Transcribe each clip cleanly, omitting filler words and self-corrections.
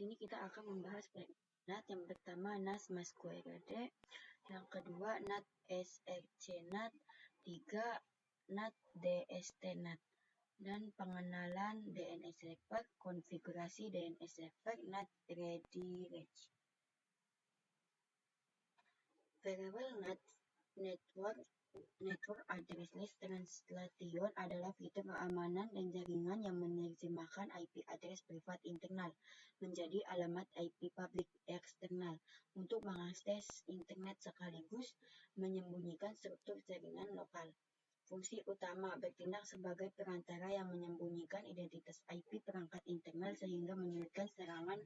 sini kita akan membahas NAT. Yang pertama NAT Masquerade, yang kedua NAT SRC NAT, 3 NAT DST NAT, dan pengenalan DNS server, konfigurasi DNS server, NAT redirect. Variable NAT Network Address List Translation adalah fitur keamanan dan jaringan yang menerjemahkan IP address privat internal menjadi alamat IP publik eksternal untuk mengakses internet sekaligus menyembunyikan struktur jaringan lokal. Fungsi utama bertindak sebagai perantara yang menyembunyikan identitas IP perangkat internal sehingga menyulitkan serangan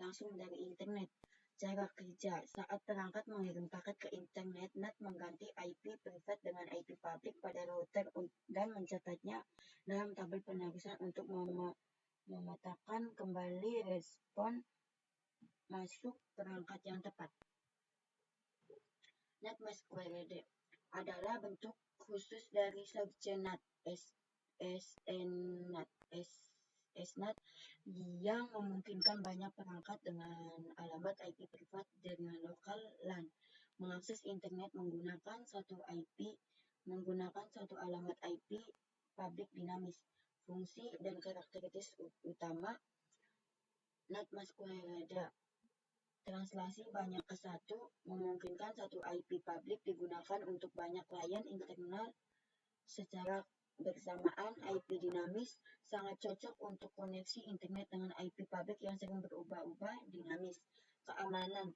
langsung dari internet. Cara kerja: saat perangkat mengirim paket ke internet, NAT mengganti IP privat dengan IP publik pada router dan mencatatnya dalam tabel penerusan untuk memetakan kembali respon masuk perangkat yang tepat. NAT Masquerade adalah bentuk khusus dari SRC-NAT, SNAT yang memungkinkan banyak perangkat dengan alamat IP privat jaringan lokal LAN mengakses internet menggunakan satu alamat IP publik dinamis. Fungsi dan karakteristik utama NAT Masquerade: translasi banyak ke satu, memungkinkan satu IP publik digunakan untuk banyak klien internal secara bersamaan. IP dinamis sangat cocok untuk koneksi internet dengan IP publik yang sering berubah-ubah dinamis. Keamanan: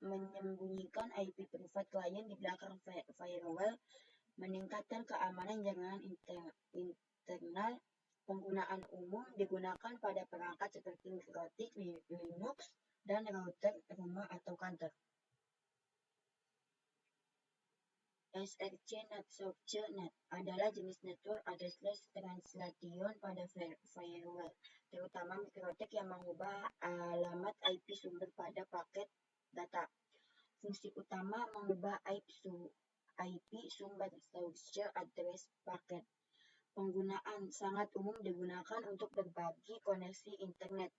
menyembunyikan IP privat klien di belakang firewall, meningkatkan keamanan jaringan internal. Penggunaan umum digunakan pada perangkat seperti mikrotik, Linux, dan router rumah atau kantor. SRC-NAT adalah jenis network address list translation pada firewall, terutama mikrotik yang mengubah alamat IP sumber pada paket data. Fungsi utama mengubah IP sumber source address paket. Penggunaan sangat umum digunakan untuk berbagi koneksi internet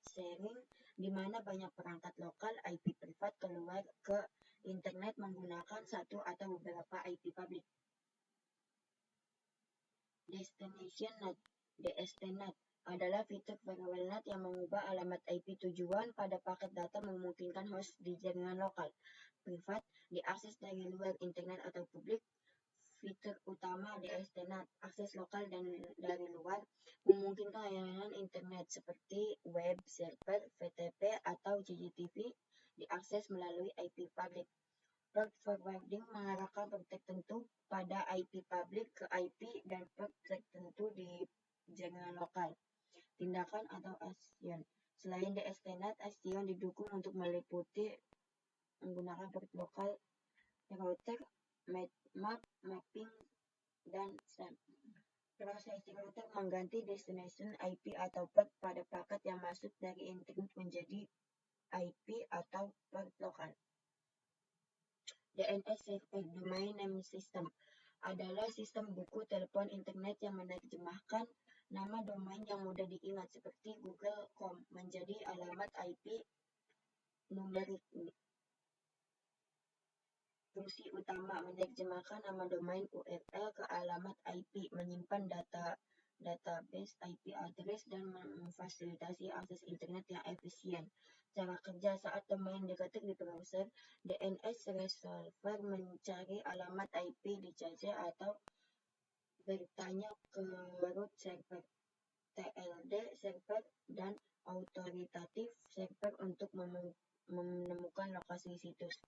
sharing, di mana banyak perangkat lokal IP privat keluar ke internet menggunakan satu atau beberapa IP publik. Destination NAT (DST NAT) adalah fitur firewall NAT yang mengubah alamat IP tujuan pada paket data memungkinkan host di jaringan lokal privat diakses dari luar internet atau publik. Fitur utama DST NAT: akses lokal dan dari luar, memungkinkan layanan internet seperti web server, FTP, atau GGTV diakses melalui IP publik. Port forwarding mengarahkan port tertentu pada IP publik ke IP dan port tertentu di jaringan lokal. Tindakan atau action: selain DST NAT, action didukung untuk meliputi menggunakan port lokal, router, map, mapping, dan SAM. Processing router mengganti destination IP atau port pada paket yang masuk dari internet menjadi IP atau port lokal. DNS server (Domain Name System) adalah sistem buku telepon internet yang menerjemahkan nama domain yang mudah diingat seperti google.com menjadi alamat IP numerik. Fungsi utama: menerjemahkan nama domain URL ke alamat IP, menyimpan database IP address, dan memfasilitasi akses internet yang efisien. Cara kerja: saat domain diketik di browser, DNS resolver mencari alamat IP di CC atau bertanya ke root server, TLD server, dan authoritative server untuk menemukan lokasi situs.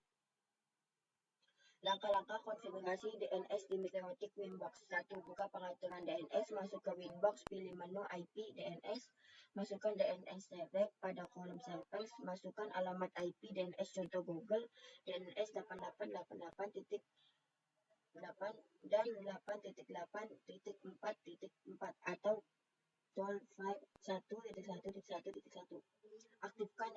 Langkah-langkah konfigurasi DNS di mikrotik Winbox. 1. Buka pengaturan DNS, masuk ke Winbox, pilih menu IP DNS, masukkan DNS server pada kolom servers, masukkan alamat IP DNS contoh Google, DNS 8888.8 dan 8.8.4.4 atau 12.1.1.1. Aktifkan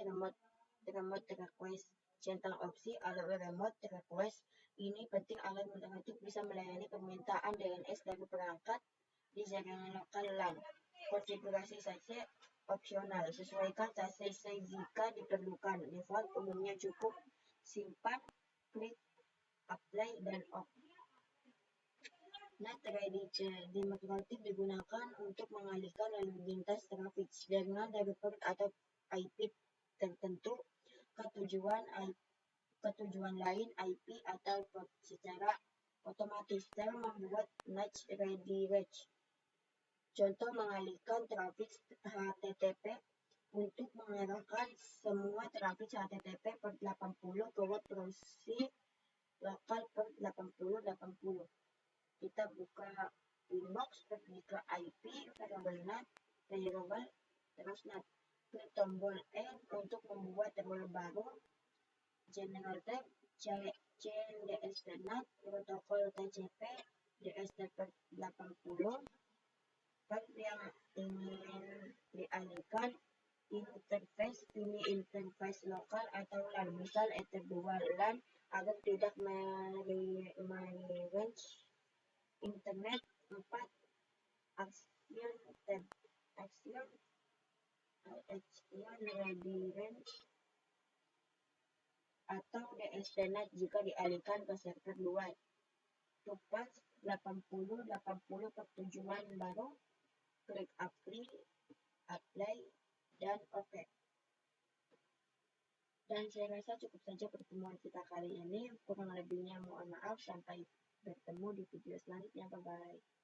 remote request. Centang opsi allow remote request. Ini penting agar mikrotik bisa melayani permintaan DNS dari perangkat di jaringan lokal LAN. Konfigurasi saja opsional. Sesuaikan CC jika diperlukan. Default umumnya cukup. Simpan, klik, apply, dan off. NAT ready demokratif digunakan untuk mengalihkan lalu lintas trafik signal dari port atau IP tertentu ke tujuan lain IP atau port secara otomatis. Cara membuat NAT ready range. Contoh mengalihkan trafik HTTP untuk mengarahkan semua trafik HTTP port 80 ke web proxy lokal port 8080. Kita buka inbox, pergi ke IP, variable NAT, terus NAT. Klik tombol N untuk membuat tabel baru. General tab, change DSP NAT, protokol TCP, DSP 80. Part yang ingin dialihkan, pilih interface lokal atau LAN, misal Ether 2 LAN agar tidak merange internet. 4. Action tab, action ready range atau DSP NAT jika dialihkan ke server luar. Tupas 80 per tujuan baru, klik apply, dan OK. Dan saya rasa cukup saja pertemuan kita kali ini. Kurang lebihnya mohon maaf. Sampai bertemu di video selanjutnya. Bye-bye.